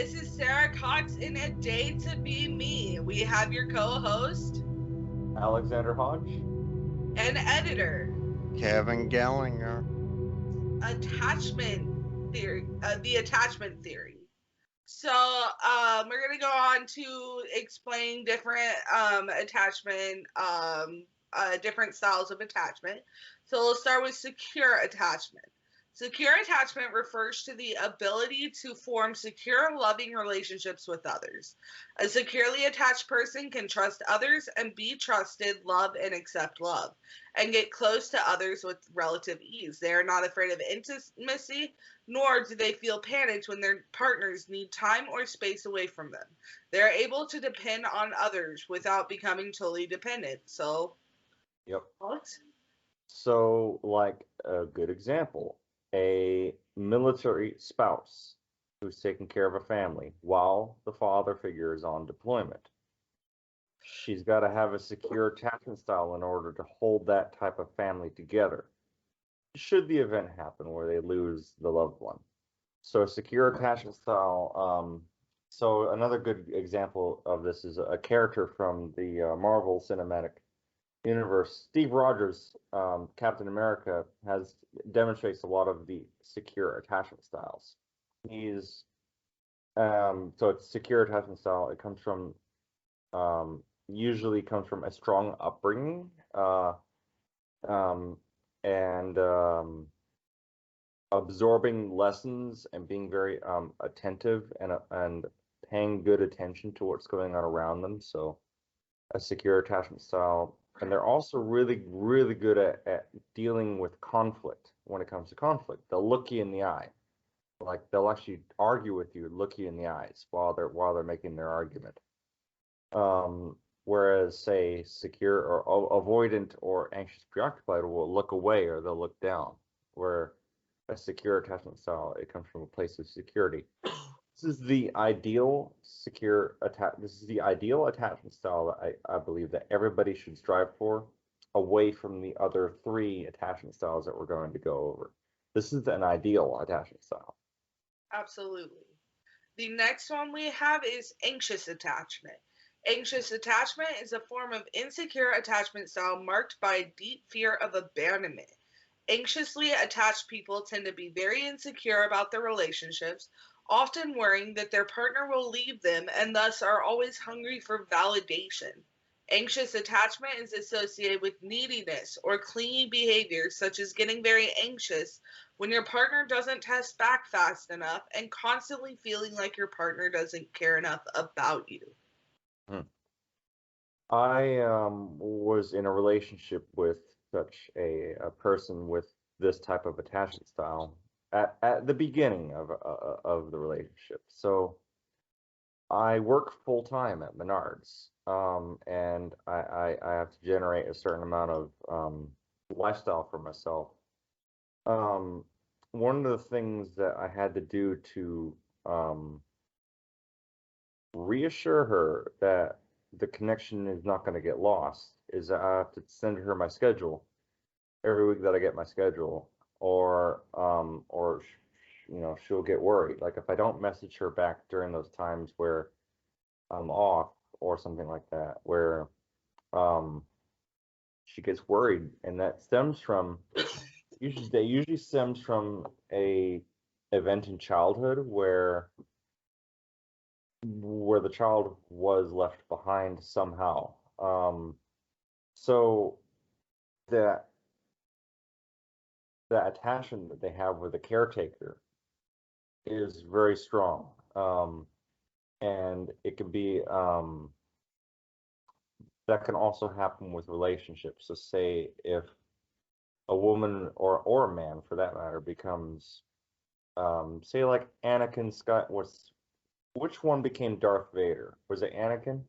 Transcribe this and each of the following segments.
this is Sarah Cox in A Day to Be Me. We have your co-host Alexander Hodge. and editor. Kevin Gellinger. Attachment theory, the attachment theory. So we're gonna go on to explain different different styles of attachment. So we'll start with secure attachment. Secure attachment refers to the ability to form secure, loving relationships with others. A securely attached person can trust others and be trusted, love, and accept love, and get close to others with relative ease. They are not afraid of intimacy, nor do they feel panicked when their partners need time or space away from them. They are able to depend on others without becoming totally dependent. So, Yep. Alex? So, like a good example, a military spouse who's taking care of a family while the father figure is on deployment. She's got to have a secure attachment style in order to hold that type of family together, should the event happen where they lose the loved one. So, a secure attachment style. So, another good example of this is a character from the Marvel Cinematic Universe. Steve Rogers, Captain America, demonstrates a lot of the secure attachment styles. He's so it's secure attachment style. It comes from usually comes from a strong upbringing, and absorbing lessons and being very attentive and paying good attention to what's going on around them. So a secure attachment style. And they're also really, really good at dealing with conflict when it comes to conflict. They'll look you in the eye. Like they'll actually argue with you, look you in the eyes while they're making their argument. Whereas say secure or avoidant or anxious preoccupied will look away or they'll look down. Where a secure attachment style, it comes from a place of security. This is the ideal attachment style that I believe that everybody should strive for, away from the other three attachment styles that we're going to go over. This is an ideal attachment style. Absolutely. The next one we have is anxious attachment. Anxious attachment is a form of insecure attachment style marked by a deep fear of abandonment. Anxiously attached people tend to be very insecure about their relationships, often worrying that their partner will leave them and thus are always hungry for validation. Anxious attachment is associated with neediness or clingy behavior, such as getting very anxious when your partner doesn't text back fast enough and constantly feeling like your partner doesn't care enough about you. I was in a relationship with such a person with this type of attachment style at the beginning of the relationship. So I work full time at Menards, and I have to generate a certain amount of lifestyle for myself. One of the things that I had to do to reassure her that the connection is not going to get lost is I have to send her my schedule every week that I get my schedule, or she'll get worried. Like if I don't message her back during those times where I'm off or something like that, where she gets worried, and that stems from usually stems from a event in childhood where the child was left behind somehow. So that attachment that they have with the caretaker is very strong, and it can be that can also happen with relationships. So say if a woman or a man for that matter becomes say like Anakin Scott was which one became Darth Vader? Was it Anakin?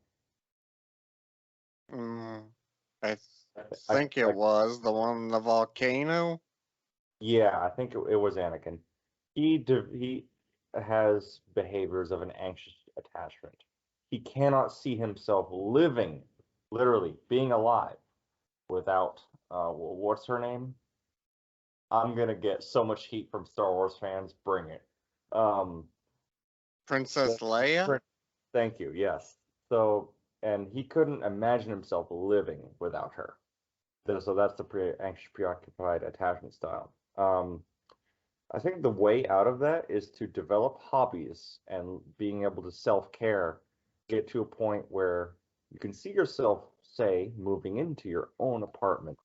I think it was the one in the volcano. Yeah, I think it was Anakin. He has behaviors of an anxious attachment. He cannot see himself living, literally being alive, without what's her name? I'm gonna get so much heat from Star Wars fans. Bring it. Princess Leia? Thank you. Yes. So, and he couldn't imagine himself living without her. So that's the anxious, preoccupied attachment style. I think the way out of that is to develop hobbies and being able to self-care, get to a point where you can see yourself, say, moving into your own apartment.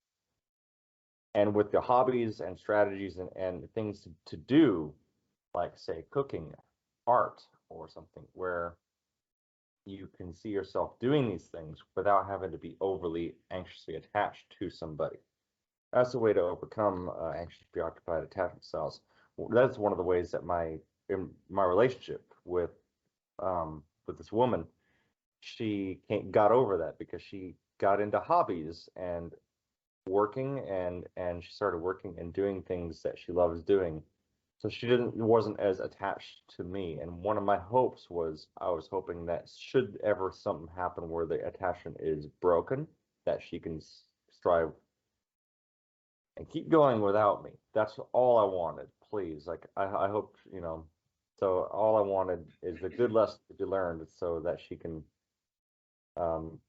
And with the hobbies and strategies and things to do, like, say, cooking, art, or something, where you can see yourself doing these things without having to be overly anxiously attached to somebody. That's the way to overcome anxious, preoccupied attachment styles. That's one of the ways that in my relationship with this woman, she got over that because she got into hobbies and working, and she started working and doing things that she loves doing. So she wasn't as attached to me. And one of my hopes was, I was hoping that should ever something happen where the attachment is broken, that she can strive and keep going without me. That's all I wanted. Please, like, I hope, so all I wanted is the good lesson to be learned so that she can um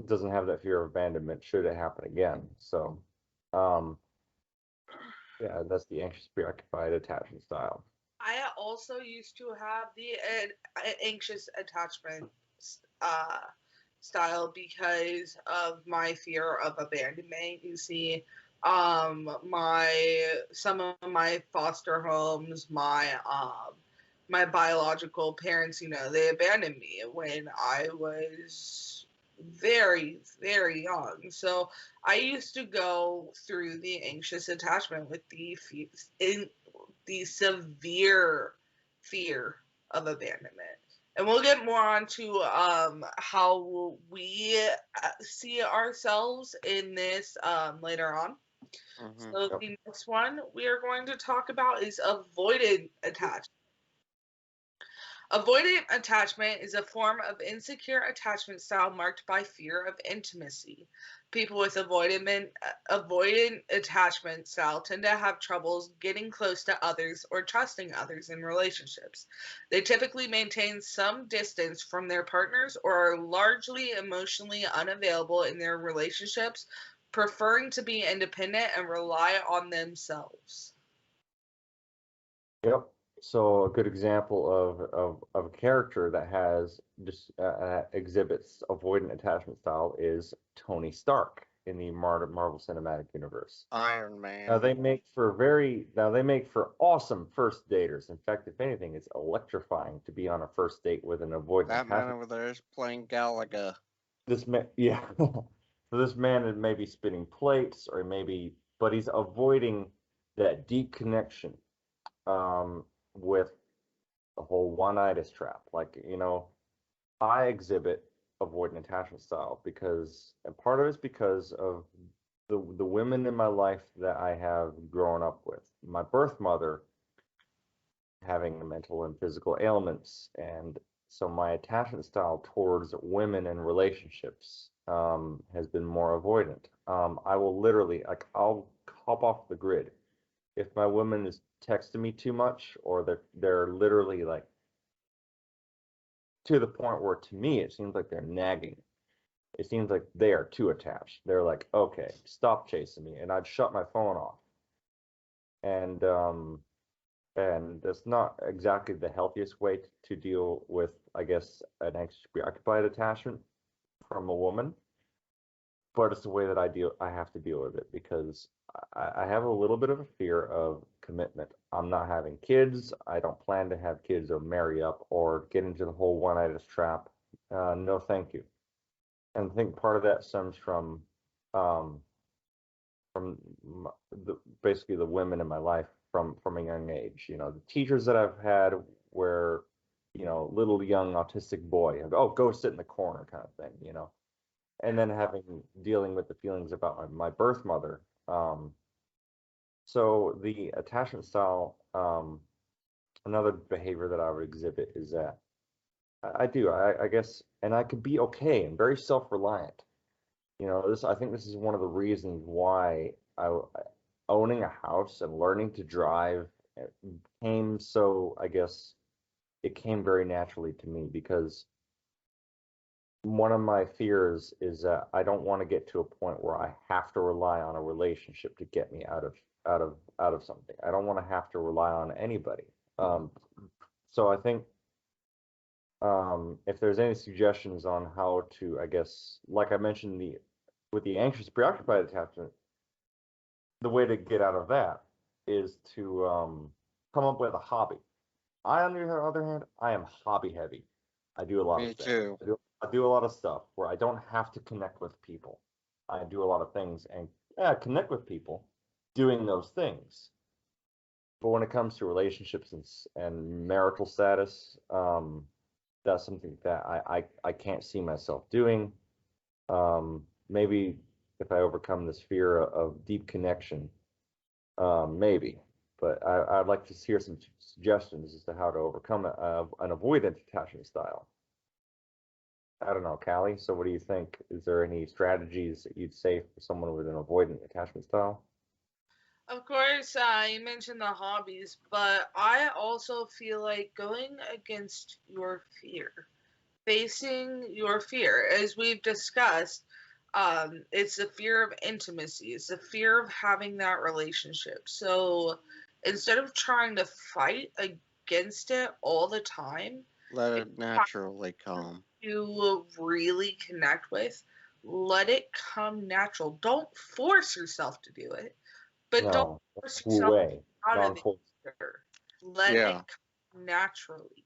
doesn't have that fear of abandonment should it happen again. So um yeah, that's the anxious, preoccupied attachment style. I also used to have the anxious attachment uh, style because of my fear of abandonment. You see, some of my foster homes, my biological parents, they abandoned me when I was very, very young. So I used to go through the anxious attachment with the severe fear of abandonment. And we'll get more onto how we see ourselves in this later on. Hmm. So Yep. the next one we are going to talk about is avoidant attachment. Avoidant attachment is a form of insecure attachment style marked by fear of intimacy. People with avoidant attachment style tend to have troubles getting close to others or trusting others in relationships. They typically maintain some distance from their partners or are largely emotionally unavailable in their relationships, preferring to be independent and rely on themselves. Yep. So a good example of a character that has just exhibits avoidant attachment style is Tony Stark in the Marvel Cinematic Universe. Iron Now Man. they make for awesome first daters. In fact, if anything, it's electrifying to be on a first date with an avoidant That man attachment. over there is playing Galaga. This man, yeah. So this man is maybe spinning plates, or maybe, but he's avoiding that deep connection with the whole one-itis trap. Like, I exhibit avoidant attachment style because, and part of it's because of the women in my life that I have grown up with. My birth mother having mental and physical ailments, and so my attachment style towards women and relationships has been more avoidant. I will literally, like, I'll hop off the grid if my woman is texting me too much, or they're literally like to the point where, to me, it seems like they're nagging. It seems like they are too attached. They're like, okay, stop chasing me, and I'd shut my phone off. And that's not exactly the healthiest way to deal with, I guess, an anxious, preoccupied attachment from a woman. But it's the way that I have to deal with it because I have a little bit of a fear of commitment. I'm not having kids. I don't plan to have kids or marry up or get into the whole one-itis trap. No, thank you. And I think part of that stems um, from basically the women in my life from a young age. The teachers that I've had where, little young autistic boy, oh, go sit in the corner kind of thing. And then dealing with the feelings about my birth mother. So the attachment style, another behavior that I would exhibit is that I guess, and I could be okay and very self-reliant. I think this is one of the reasons why owning a house and learning to drive came so, I guess, it came very naturally to me because one of my fears is that I don't want to get to a point where I have to rely on a relationship to get me out of something. I don't want to have to rely on anybody. Um, so I think if there's any suggestions on how to, I guess, like I mentioned, with the anxious preoccupied attachment, the way to get out of that is to come up with a hobby. I, on the other hand, I am hobby heavy. I do a lot of Me things. too. I do a lot of stuff where I don't have to connect with people. I do a lot of things and yeah, connect with people doing those things. But when it comes to relationships and marital status, that's something that I can't see myself doing. Maybe if I overcome this fear of deep connection, maybe. But I'd like to hear some suggestions as to how to overcome an avoidant attachment style. I don't know, Callie. So what do you think? Is there any strategies that you'd say for someone with an avoidant attachment style? Of course, you mentioned the hobbies, but I also feel like going against your fear, facing your fear, as we've discussed, it's the fear of intimacy, it's the fear of having that relationship. So instead of trying to fight against it all the time, Let it's it naturally come. to really connect with, let it come natural. Don't force yourself to do it, but don't No, force Wu yourself Wei, out of it non-force. either. Let it Yeah. come naturally.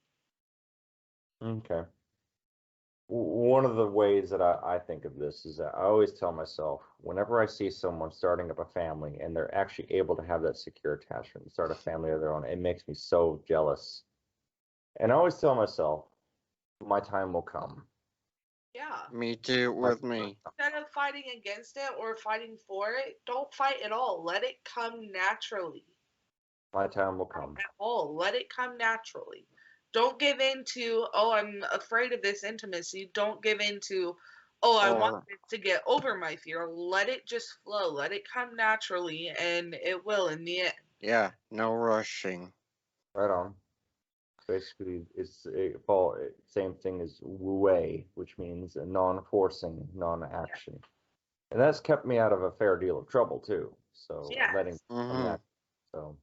Okay. One of the ways that I think of this is that I always tell myself whenever I see someone starting up a family and they're actually able to have that secure attachment and start a family of their own, it makes me so jealous. And I always tell myself, my time will come. Yeah. Me too My, with me. Instead of fighting against it or fighting for it, don't fight at all. Let it come naturally. my time will come. At all. Let it come naturally. Don't give in to, oh, I'm afraid of this intimacy. Don't give in to, oh, I want Or this to get over my fear. Let it just flow. Let it come naturally, and it will in the end. yeah, no rushing. Right on. Basically, same thing as Wu Wei, which means a non-forcing, non-action. And that's kept me out of a fair deal of trouble too. So letting Yes. come Hmm. that. So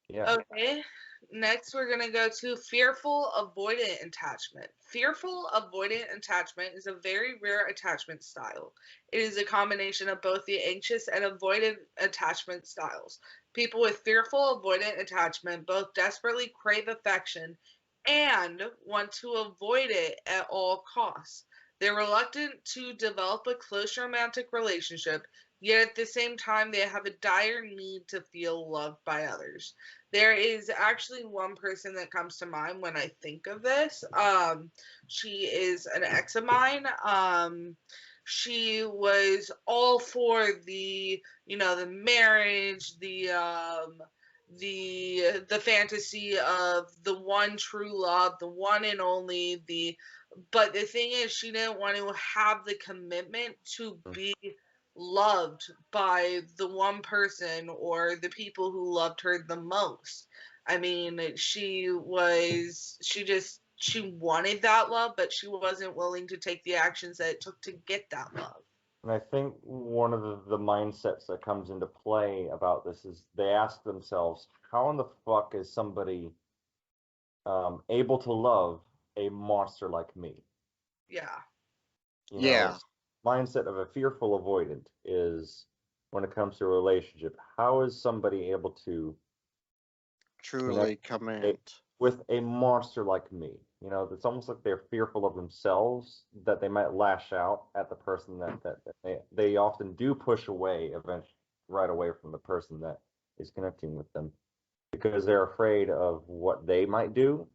yeah. Okay. Next, we're going to go to fearful avoidant attachment. Fearful avoidant attachment is a very rare attachment style. It is a combination of both the anxious and avoidant attachment styles. People with fearful avoidant attachment both desperately crave affection and want to avoid it at all costs. They're reluctant to develop a close romantic relationship, yet at the same time, they have a dire need to feel loved by others. There is actually one person that comes to mind when I think of this. She is an ex of mine. She was all for the marriage, the fantasy of the one true love, the one and only, but the thing is she didn't want to have the commitment to be loved by the one person or the people who loved her the most. I mean, she wanted that love, but she wasn't willing to take the actions that it took to get that love. And I think one of the mindsets that comes into play about this is they ask themselves, how in the fuck is somebody able to love a monster like me? Yeah. You know, Yeah, mindset of a fearful avoidant is when it comes to a relationship, how is somebody able to connect truly a, command. with a monster like me? You know, it's almost like they're fearful of themselves that they might lash out at the person that they often do push away eventually right away from the person that is connecting with them because they're afraid of what they might do.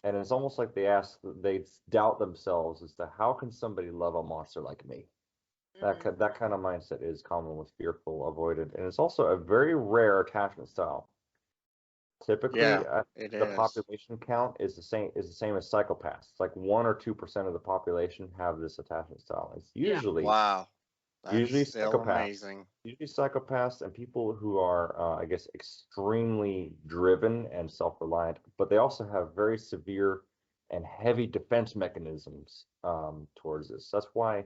And it's almost like they doubt themselves as to how can somebody love a monster like me? Hmm. That kind of mindset is common with fearful avoidant, and it's also a very rare attachment style. Typically, Yeah, it the is. population count is the same as psychopaths. It's like 1 or 2% of the population have this attachment style. It's Yeah. usually Wow. That's Usually still psychopaths. amazing. Usually psychopaths and people who are, I guess, extremely driven and self-reliant, but they also have very severe and heavy defense mechanisms towards this. That's why,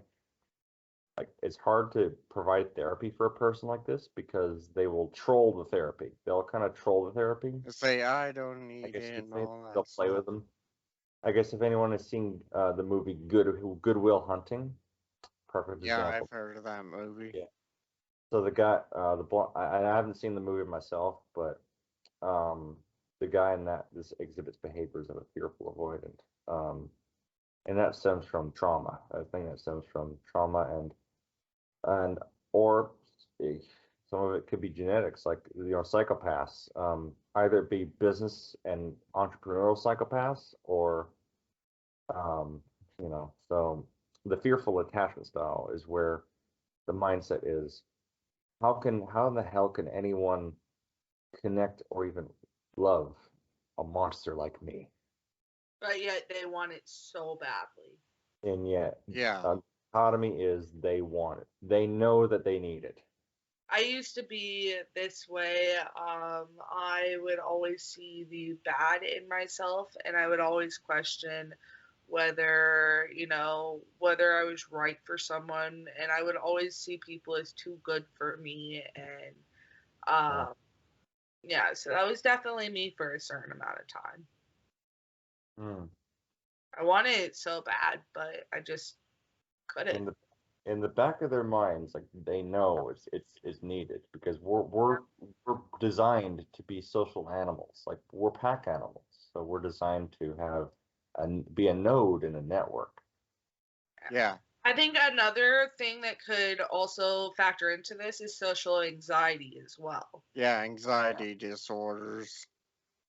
like, it's hard to provide therapy for a person like this because they will troll the therapy. They'll kind of troll the therapy. Say, I don't I need guess it you and say all they'll that play stuff. with them. I guess if anyone has seen the movie Goodwill Hunting, perfect Yeah, example. I've heard of that movie. Yeah. So the guy, I haven't seen the movie myself, but the guy in that this exhibits behaviors of a fearful avoidant, and that stems from trauma. I think that stems from trauma and or eh, some of it could be genetics, like psychopaths. Either it be business and entrepreneurial psychopaths, or so the fearful attachment style is where the mindset is how in the hell can anyone connect or even love a monster like me? But yet they want it so badly. And yet, Yeah. a dichotomy is they want it. They know that they need it. I used to be this way. I would always see the bad in myself, and I would always question whether I was right for someone, and I would always see people as too good for me, and Yeah. yeah, so that was definitely me for a certain amount of time. Mm. I wanted it so bad, but I just couldn't. In the back of their minds, like they know it's needed because we're designed to be social animals. Like we're pack animals, so we're designed to have be a node in a network. Yeah. I think another thing that could also factor into this is social anxiety as well. Yeah, anxiety disorders.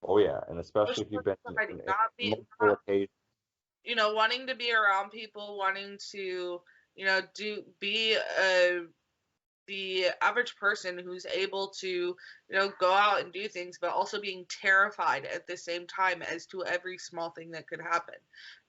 Oh yeah, and especially if Social you've been anxiety, in multiple not, occasions. wanting to be around people, wanting to, be the average person who's able to, go out and do things, but also being terrified at the same time as to every small thing that could happen.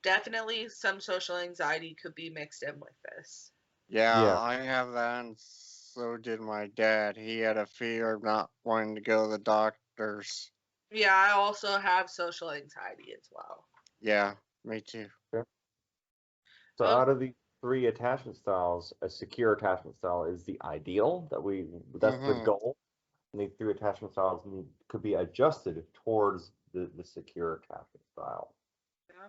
Definitely some social anxiety could be mixed in with this. Yeah, Yeah, I have that, and so did my dad. He had a fear of not wanting to go to the doctors. Yeah, I also have social anxiety as well. Yeah, me too. yeah. So Most, out of the three attachment styles, a secure attachment style is the ideal that's the Mm-hmm. goal. And the three attachment styles could be adjusted towards the secure attachment style. yeah.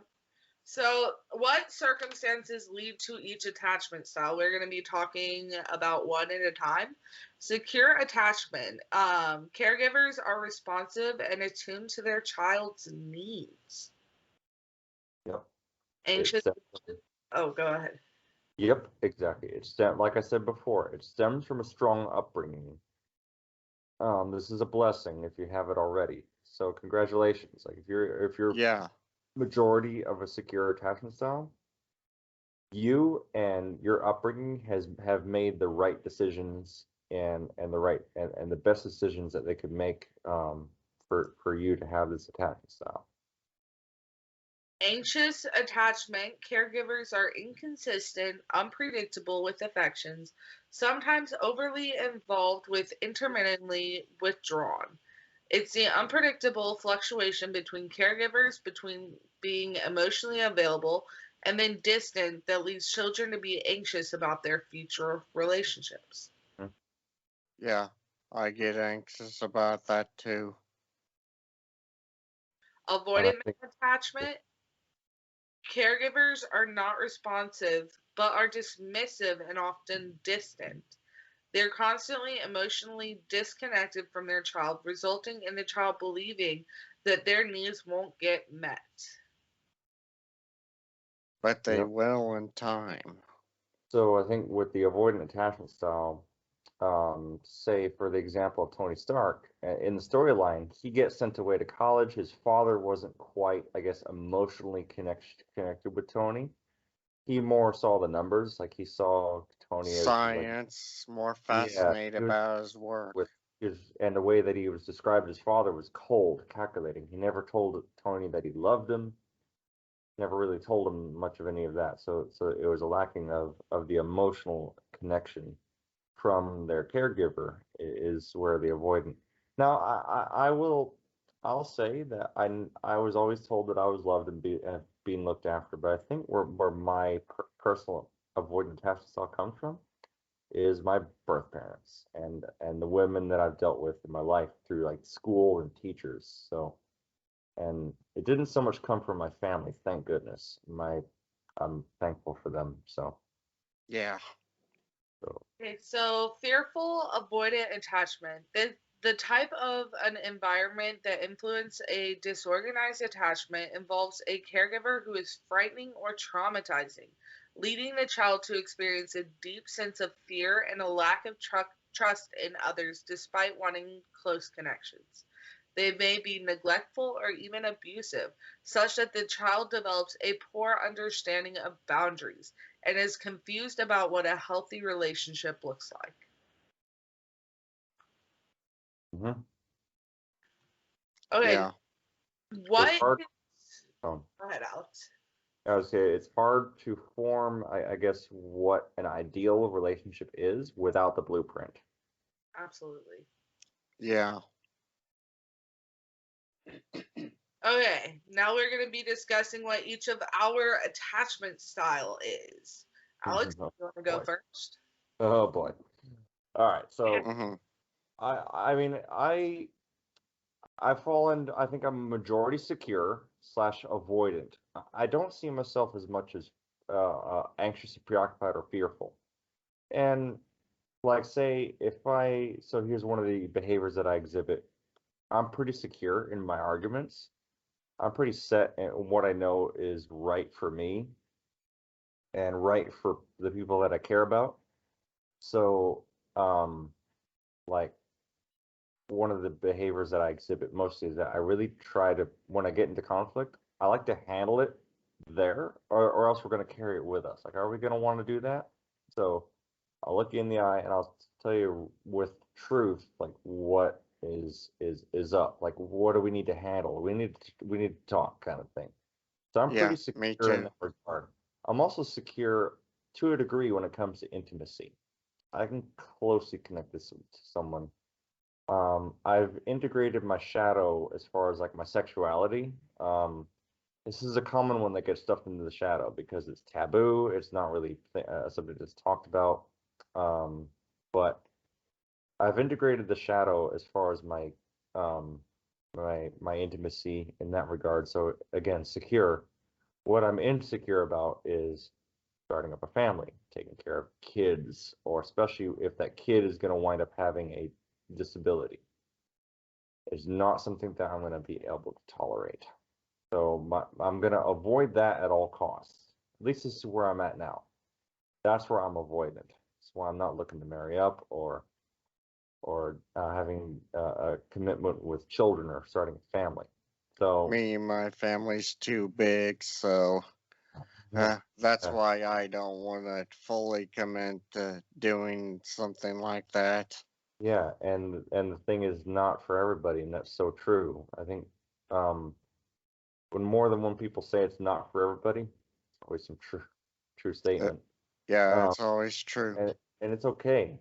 So, what circumstances lead to each attachment style? We're going to be talking about one at a time. Secure attachment. Caregivers are responsive and attuned to their child's needs. Yep. Anxious. It's Oh, go ahead. Yep, exactly. Like I said before, it stems from a strong upbringing. This is a blessing if you have it already. So congratulations. Like if you're Yeah. majority of a secure attachment style, you and your upbringing have made the right decisions and the right and the best decisions that they could make for you to have this attachment style. Anxious attachment. Caregivers are inconsistent, unpredictable with affections, sometimes overly involved with intermittently withdrawn. It's the unpredictable fluctuation between caregivers, between being emotionally available and then distant, that leads children to be anxious about their future relationships. Mhm. Yeah. I get anxious about that too. And I Avoidant think attachment. Caregivers are not responsive, but are dismissive and often distant. They're constantly emotionally disconnected from their child, resulting in the child believing that their needs won't get met. But they Yep. will in time. So I think with the avoidant attachment style, say for the example of Tony Stark, in the storyline, he gets sent away to college. His father wasn't quite, I guess, emotionally connected with Tony. He more saw the numbers, like he saw Tony as like, Science, more yeah, fascinated he was about his work. with and the way that he was described his father was cold, calculating. He never told Tony that he loved him, never really told him much of any of that. So it was a lacking of the emotional connection from their caregiver is where the avoidant. Now, I'll say that I was always told that I was loved and being looked after, but I think where my personal avoidant attachment style comes from is my birth parents and the women that I've dealt with in my life through like school and teachers. So, and it didn't so much come from my family, thank goodness. I'm thankful for them. Yeah. So Okay, so fearful avoidant attachment. The type of an environment that influences a disorganized attachment involves a caregiver who is frightening or traumatizing, leading the child to experience a deep sense of fear and a lack of trust in others despite wanting close connections. They may be neglectful or even abusive, such that the child develops a poor understanding of boundaries and is confused about what a healthy relationship looks like. mhm. Okay, Yeah. It's what? hard. Um, Go ahead, Alex. I would say it's hard to form, I guess, what an ideal relationship is without the blueprint. Absolutely. Yeah. Okay, now we're going to be discussing what each of our attachment style is. Alex, Oh you want to go boy. first? Oh boy. All right. So Hmm. I mean I fall in. I think I'm majority secure slash avoidant. I don't see myself as much as anxious, preoccupied, or fearful. And like say if I so here's one of the behaviors that I exhibit. I'm pretty secure in my arguments. I'm pretty set in what I know is right for me and right for the people that I care about. So, like one of the behaviors that I exhibit mostly is that I really try to, when I get into conflict, I like to handle it there, or else we're going to carry it with us. Like, are we going to want to do that? So, I'll look you in the eye and I'll tell you with truth, like what is up. Like, what do we need to handle? We need to talk, kind of thing. So I'm Yeah. pretty Me secure in too. that regard. I'm also secure to a degree when it comes to intimacy. I can closely connect this to someone. I've integrated my shadow as far as like my sexuality. This is a common one that gets stuffed into the shadow because it's taboo. It's not really something that's talked about. Um, but I've integrated the shadow as far as um, my intimacy in that regard. So again, secure. What I'm insecure about is starting up a family, taking care of kids, or especially if that kid is going to wind up having a disability. Is not something that I'm going to be able to tolerate. So I'm going to avoid that at all costs. At least this is where I'm at now. That's where I'm avoidant. That's why I'm not looking to marry up or having a commitment with children or starting a family. So Me and my family's too big, so that's uh, why I don't want to fully commit to doing something like that. yeah, and the thing is not for everybody, and that's so true. I think um, when more than one people say it's not for everybody, it's always some true Uh, statement. yeah, Um, it's always true. and it's okay.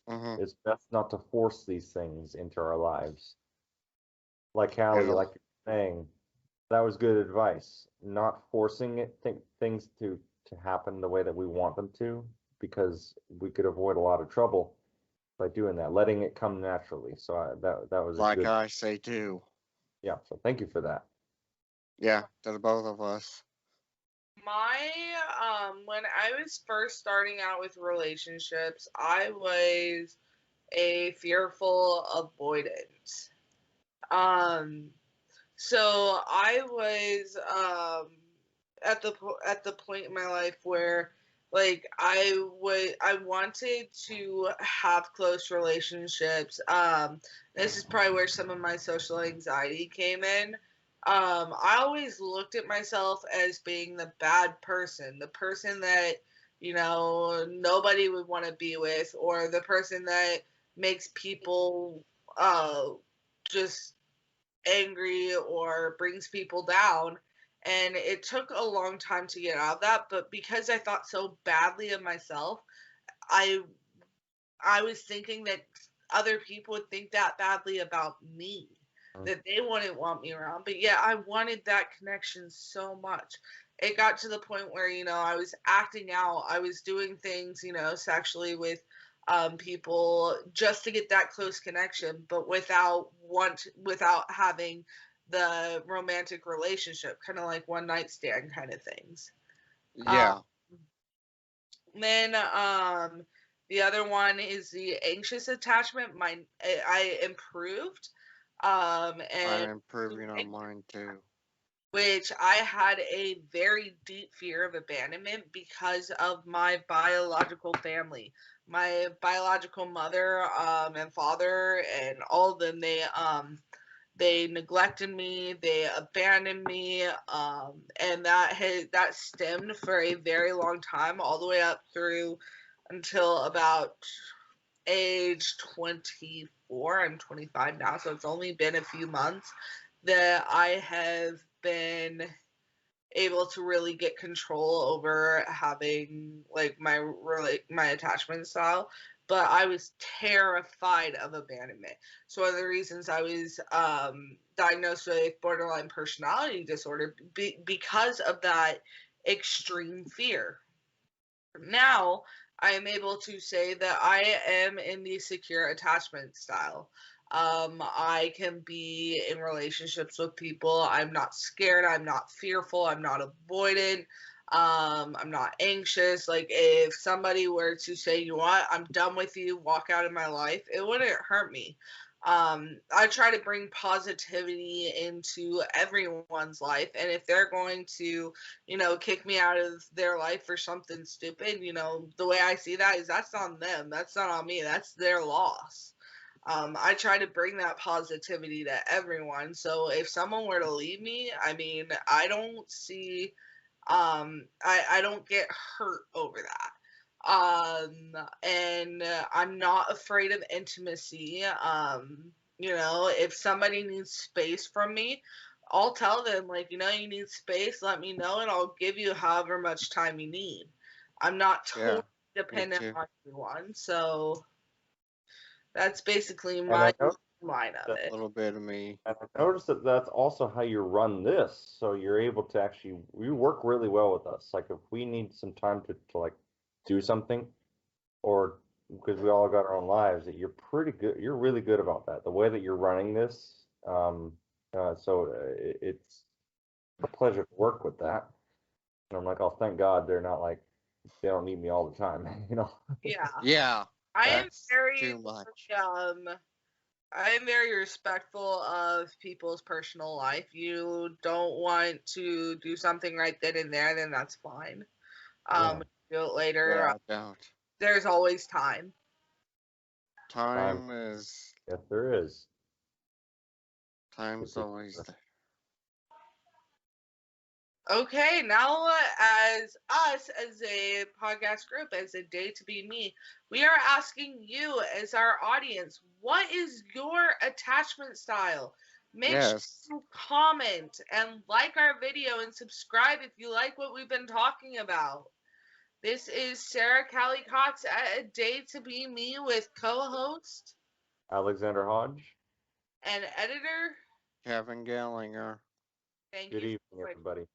Hmm. It's best not to force these things into our lives. Like Callie, It'll. like you're saying, that was good advice. Not forcing things to happen the way that we want them to, because we could avoid a lot of trouble by doing that, letting it come naturally. So that was a Like good, I say too. yeah. So thank you for that. Yeah, to the both of us. My when I was first starting out with relationships, I was a fearful avoidant. Um, so I was at the point in my life where like I wanted to have close relationships. This is probably where some of my social anxiety came in. I always looked at myself as being the bad person, the person that nobody would want to be with, or the person that makes people uh just angry or brings people down. And it took a long time to get out of that, but because I thought so badly of myself, I was thinking that other people would think that badly about me, that they wouldn't want me around. But yeah, I wanted that connection so much. It got to the point where, I was acting out. I was doing things, sexually with people just to get that close connection, but without having the romantic relationship, kind of like one night stand kind of things. Yeah. Then the other one is the anxious attachment. I improved, I'm and improving on mine too. which I had a very deep fear of abandonment because of my biological family. My biological mother and father and all of them, they neglected me, they abandoned me, and that stemmed for a very long time, all the way up through until about age 24. I'm 25 now, so it's only been a few months that I have been able to really get control over having like my attachment style. But I was terrified of abandonment. So one of the reasons I was diagnosed with borderline personality disorder because of that extreme fear. Now I am able to say that I am in the secure attachment style. I can be in relationships with people. I'm not scared. I'm not fearful. I'm not avoidant. I'm not anxious. Like, if somebody were to say, you know what, I'm done with you, walk out of my life, it wouldn't hurt me. I try to bring positivity into everyone's life. And if they're going to, kick me out of their life for something stupid, the way I see that is that's on them. That's not on me. That's their loss. I try to bring that positivity to everyone. So if someone were to leave me, I mean, I don't see, I don't get hurt over that. And I'm not afraid of intimacy. If somebody needs space from me, I'll tell them, like, you need space, let me know, and I'll give you however much time you need. I'm not totally Yeah. Me dependent too. on anyone, so that's basically And I my noticed line of that, A it. little bit of me. and I noticed that that's also how you run this. So you're able to actually, you work really well with us. Like if we need some time to like do something, or because we all got our own lives, that you're pretty good. You're really good about that. The way that you're running this, it's a pleasure to work with that. And I'm like, oh, thank God they're not like they don't need me all the time, you know. Yeah. Yeah. I am That's very, too much. I am very respectful of people's personal life. You don't want to do something right then and there, then that's fine. Yeah. Do it later. Yeah, I don't. There's always time. Time, Time is yes, there is. time's It's just, always there. Okay, now as us, as a podcast group, as a Day to Be Me, we are asking you as our audience, what is your attachment style? Make sure Yes. you comment and like our video and subscribe if you like what we've been talking about. This is Sarah Callie Cox at A Day to Be Me with co-host Alexander Hodge. and editor. Kevin Gellinger. Thank Good you evening, for everybody.